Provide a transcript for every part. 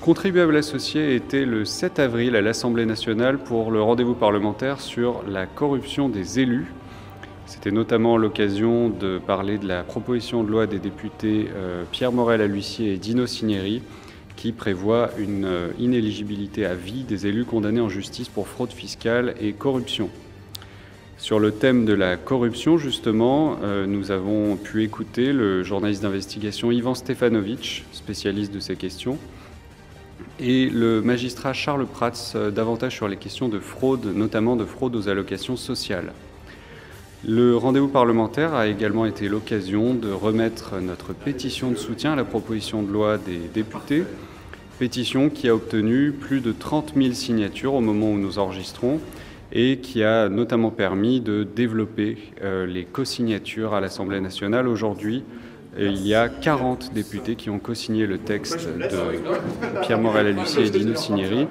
contribuable associé était le 7 avril à l'Assemblée nationale pour le rendez-vous parlementaire sur la corruption des élus. C'était notamment l'occasion de parler de la proposition de loi des députés Pierre Morel à l'huissier et Dino Cinieri qui prévoit une inéligibilité à vie des élus condamnés en justice pour fraude fiscale et corruption. Sur le thème de la corruption, justement, nous avons pu écouter le journaliste d'investigation Ivan Stefanovic, spécialiste de ces questions, et le magistrat Charles Prats, davantage sur les questions de fraude, notamment de fraude aux allocations sociales. Le rendez-vous parlementaire a également été l'occasion de remettre notre pétition de soutien à la proposition de loi des députés, pétition qui a obtenu plus de 30 000 signatures au moment où nous enregistrons et qui a notamment permis de développer les co-signatures à l'Assemblée nationale. Aujourd'hui, il y a 40 députés qui ont co-signé le texte de Pierre Morel à l'huissier et Dino Cinieri,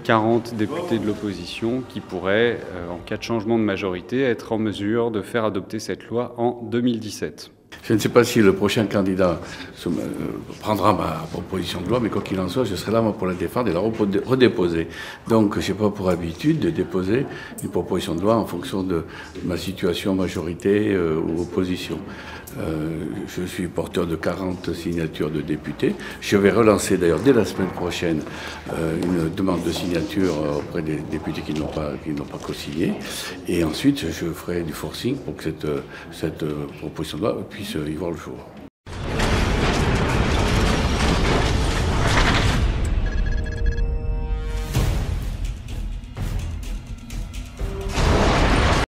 40 députés de l'opposition qui pourraient, en cas de changement de majorité, être en mesure de faire adopter cette loi en 2017. Je ne sais pas si le prochain candidat prendra ma proposition de loi, mais quoi qu'il en soit, je serai là moi, pour la défendre et la redéposer. Donc, je n'ai pas pour habitude de déposer une proposition de loi en fonction de ma situation majorité ou opposition. Je suis porteur de 40 signatures de députés. Je vais relancer d'ailleurs dès la semaine prochaine une demande de signature auprès des députés qui n'ont pas co-signé. Et ensuite, je ferai du forcing pour que cette proposition de loi puisse y voir le jour.